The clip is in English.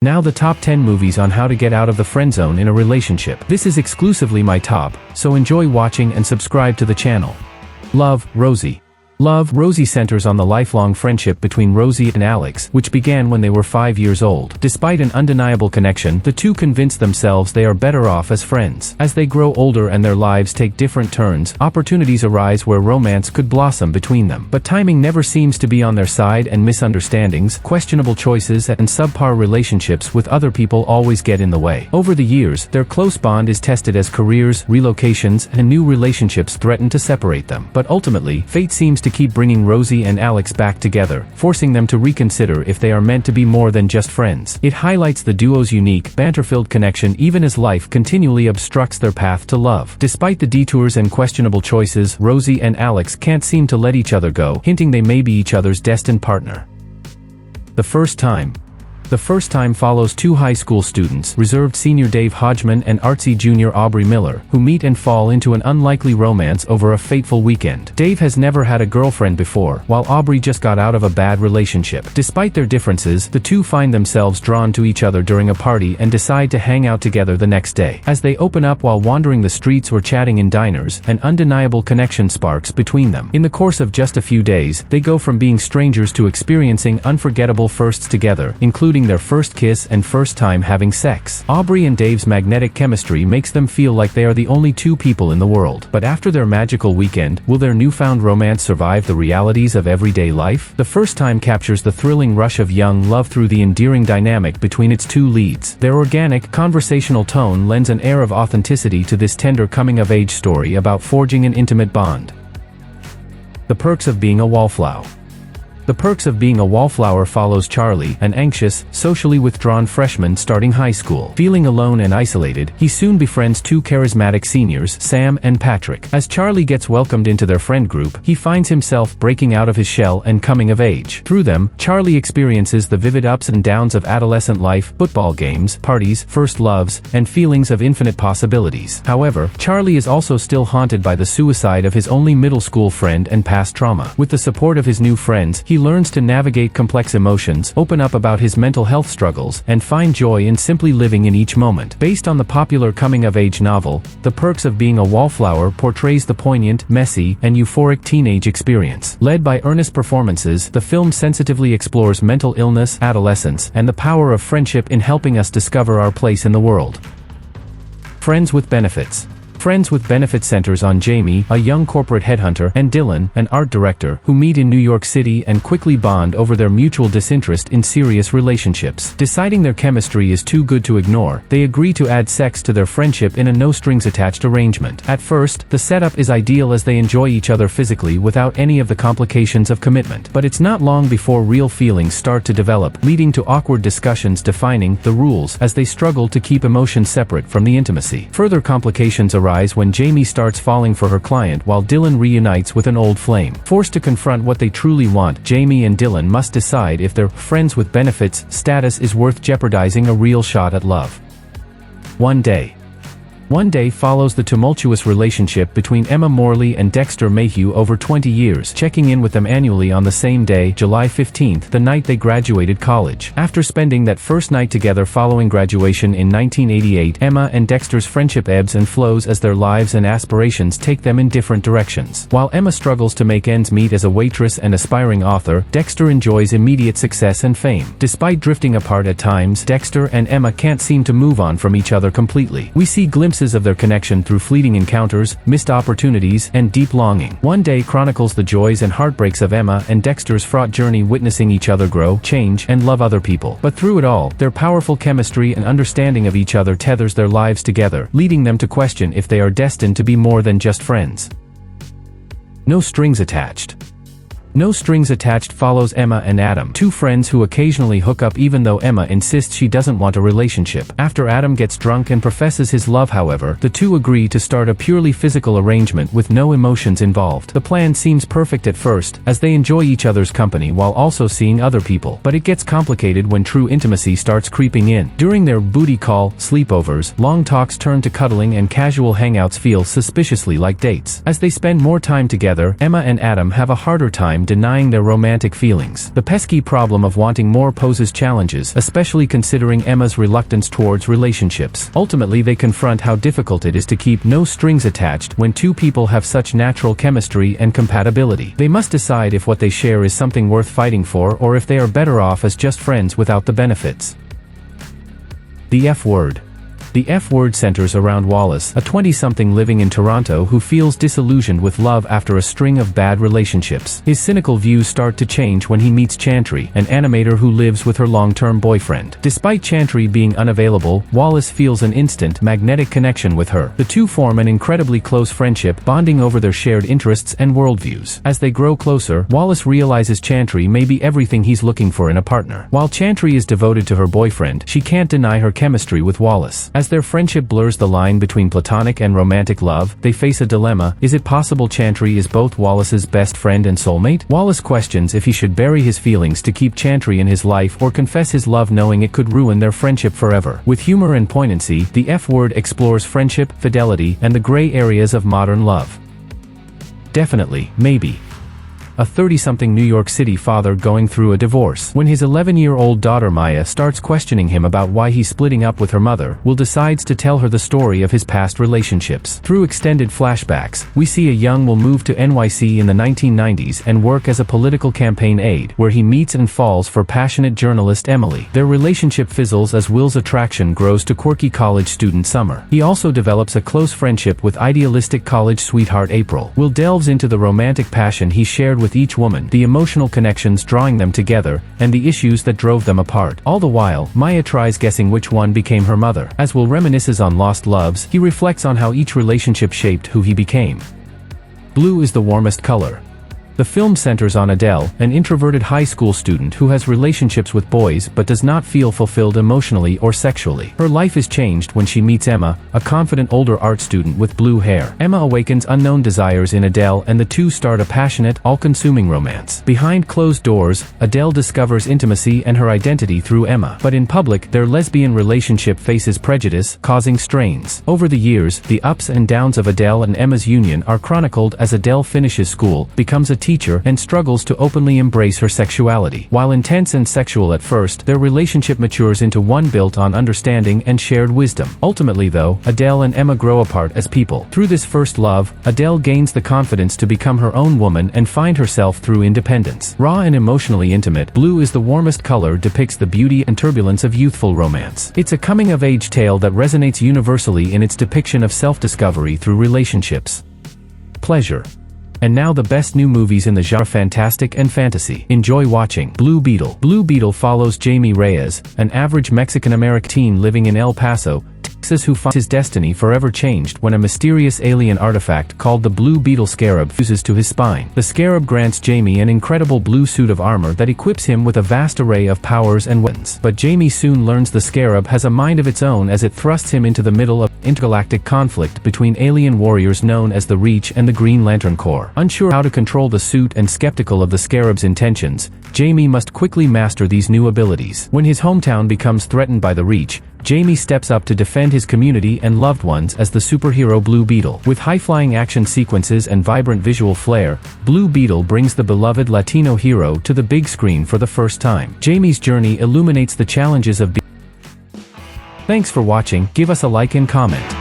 Now the top 10 movies on how to get out of the friend zone in a relationship. This is exclusively my top, so enjoy watching and subscribe to the channel. Love, Rosie. Love, Rosie centers on the lifelong friendship between Rosie and Alex, which began when they were 5 years old. Despite an undeniable connection, the two convince themselves they are better off as friends. As they grow older and their lives take different turns, opportunities arise where romance could blossom between them. But timing never seems to be on their side, and misunderstandings, questionable choices, and subpar relationships with other people always get in the way. Over the years, their close bond is tested as careers, relocations, and new relationships threaten to separate them. But ultimately, fate seems to keep bringing Rosie and Alex back together, forcing them to reconsider if they are meant to be more than just friends. It highlights the duo's unique, banter-filled connection even as life continually obstructs their path to love. Despite the detours and questionable choices, Rosie and Alex can't seem to let each other go, hinting they may be each other's destined partner. The First Time. The First Time follows two high school students, reserved senior Dave Hodgman and artsy junior Aubrey Miller, who meet and fall into an unlikely romance over a fateful weekend. Dave has never had a girlfriend before, while Aubrey just got out of a bad relationship. Despite their differences, the two find themselves drawn to each other during a party and decide to hang out together the next day. As they open up while wandering the streets or chatting in diners, an undeniable connection sparks between them. In the course of just a few days, they go from being strangers to experiencing unforgettable firsts together, including their first kiss and first time having sex. Aubrey and Dave's magnetic chemistry makes them feel like they are the only two people in the world. But after their magical weekend, will their newfound romance survive the realities of everyday life? The First Time captures the thrilling rush of young love through the endearing dynamic between its two leads. Their organic, conversational tone lends an air of authenticity to this tender coming-of-age story about forging an intimate bond. The Perks of Being a Wallflower. The Perks of Being a Wallflower follows Charlie, an anxious, socially withdrawn freshman starting high school. Feeling alone and isolated, he soon befriends two charismatic seniors, Sam and Patrick. As Charlie gets welcomed into their friend group, he finds himself breaking out of his shell and coming of age. Through them, Charlie experiences the vivid ups and downs of adolescent life, football games, parties, first loves, and feelings of infinite possibilities. However, Charlie is also still haunted by the suicide of his only middle school friend and past trauma. With the support of his new friends, he learns to navigate complex emotions, open up about his mental health struggles, and find joy in simply living in each moment. Based on the popular coming-of-age novel, The Perks of Being a Wallflower portrays the poignant, messy, and euphoric teenage experience. Led by earnest performances, the film sensitively explores mental illness, adolescence, and the power of friendship in helping us discover our place in the world. Friends with Benefits. Friends with Benefits centers on Jamie, a young corporate headhunter, and Dylan, an art director, who meet in New York City and quickly bond over their mutual disinterest in serious relationships. Deciding their chemistry is too good to ignore, they agree to add sex to their friendship in a no-strings-attached arrangement. At first, the setup is ideal as they enjoy each other physically without any of the complications of commitment. But it's not long before real feelings start to develop, leading to awkward discussions defining the rules as they struggle to keep emotions separate from the intimacy. Further complications arise when Jamie starts falling for her client while Dylan reunites with an old flame. Forced to confront what they truly want, Jamie and Dylan must decide if their friends with benefits status is worth jeopardizing a real shot at love. One Day. One Day follows the tumultuous relationship between Emma Morley and Dexter Mayhew over 20 years, checking in with them annually on the same day, July 15th, the night they graduated college. After spending that first night together following graduation in 1988, Emma and Dexter's friendship ebbs and flows as their lives and aspirations take them in different directions. While Emma struggles to make ends meet as a waitress and aspiring author, Dexter enjoys immediate success and fame. Despite drifting apart at times, Dexter and Emma can't seem to move on from each other completely. We see glimpses of their connection through fleeting encounters, missed opportunities, and deep longing. One Day chronicles the joys and heartbreaks of Emma and Dexter's fraught journey witnessing each other grow, change, and love other people. But through it all, their powerful chemistry and understanding of each other tethers their lives together, leading them to question if they are destined to be more than just friends. No Strings Attached. No Strings Attached follows Emma and Adam, two friends who occasionally hook up even though Emma insists she doesn't want a relationship. After Adam gets drunk and professes his love, however, the two agree to start a purely physical arrangement with no emotions involved. The plan seems perfect at first, as they enjoy each other's company while also seeing other people. But it gets complicated when true intimacy starts creeping in. During their booty call sleepovers, long talks turn to cuddling and casual hangouts feel suspiciously like dates. As they spend more time together, Emma and Adam have a harder time time denying their romantic feelings. The pesky problem of wanting more poses challenges, especially considering Emma's reluctance towards relationships. Ultimately, they confront how difficult it is to keep no strings attached when two people have such natural chemistry and compatibility. They must decide if what they share is something worth fighting for or if they are better off as just friends without the benefits. The F word. The F word centers around Wallace, a 20-something living in Toronto who feels disillusioned with love after a string of bad relationships. His cynical views start to change when he meets Chantry, an animator who lives with her long-term boyfriend. Despite Chantry being unavailable, Wallace feels an instant, magnetic connection with her. The two form an incredibly close friendship, bonding over their shared interests and worldviews. As they grow closer, Wallace realizes Chantry may be everything he's looking for in a partner. While Chantry is devoted to her boyfriend, she can't deny her chemistry with Wallace. As their friendship blurs the line between platonic and romantic love, they face a dilemma. Is it possible Chantry is both Wallace's best friend and soulmate? Wallace questions if he should bury his feelings to keep Chantry in his life or confess his love knowing it could ruin their friendship forever. With humor and poignancy, the F word explores friendship, fidelity, and the gray areas of modern love. Definitely, maybe. A 30-something New York City father going through a divorce. When his 11-year-old daughter Maya starts questioning him about why he's splitting up with her mother, Will decides to tell her the story of his past relationships. Through extended flashbacks, we see a young Will move to NYC in the 1990s and work as a political campaign aide, where he meets and falls for passionate journalist Emily. Their relationship fizzles as Will's attraction grows to quirky college student Summer. He also develops a close friendship with idealistic college sweetheart April. Will delves into the romantic passion he shared with each woman, the emotional connections drawing them together, and the issues that drove them apart. All the while, Maya tries guessing which one became her mother. As Will reminisces on lost loves, he reflects on how each relationship shaped who he became. Blue is the warmest color. The film centers on Adele, an introverted high school student who has relationships with boys but does not feel fulfilled emotionally or sexually. Her life is changed when she meets Emma, a confident older art student with blue hair. Emma awakens unknown desires in Adele and the two start a passionate, all-consuming romance. Behind closed doors, Adele discovers intimacy and her identity through Emma. But in public, their lesbian relationship faces prejudice, causing strains. Over the years, the ups and downs of Adele and Emma's union are chronicled as Adele finishes school, becomes a teacher, and struggles to openly embrace her sexuality. While intense and sexual at first, their relationship matures into one built on understanding and shared wisdom. Ultimately though, Adele and Emma grow apart as people. Through this first love, Adele gains the confidence to become her own woman and find herself through independence. Raw and emotionally intimate, Blue is the Warmest Color depicts the beauty and turbulence of youthful romance. It's a coming-of-age tale that resonates universally in its depiction of self-discovery through relationships. Pleasure. And now the best new movies in the genre fantastic and fantasy. Enjoy watching Blue Beetle. Blue Beetle follows Jamie Reyes, an average Mexican-American teen living in El Paso, Texas who finds his destiny forever changed when a mysterious alien artifact called the Blue Beetle Scarab fuses to his spine. The Scarab grants Jamie an incredible blue suit of armor that equips him with a vast array of powers and weapons. But Jamie soon learns the Scarab has a mind of its own as it thrusts him into the middle of intergalactic conflict between alien warriors known as the Reach and the Green Lantern Corps. Unsure how to control the suit and skeptical of the Scarab's intentions, Jamie must quickly master these new abilities. When his hometown becomes threatened by the Reach, Jamie steps up to defend his community and loved ones as the superhero Blue Beetle. With high-flying action sequences and vibrant visual flair, Blue Beetle brings the beloved Latino hero to the big screen for the first time. Jamie's journey illuminates the challenges of being. Thanks for watching, give us a like and comment.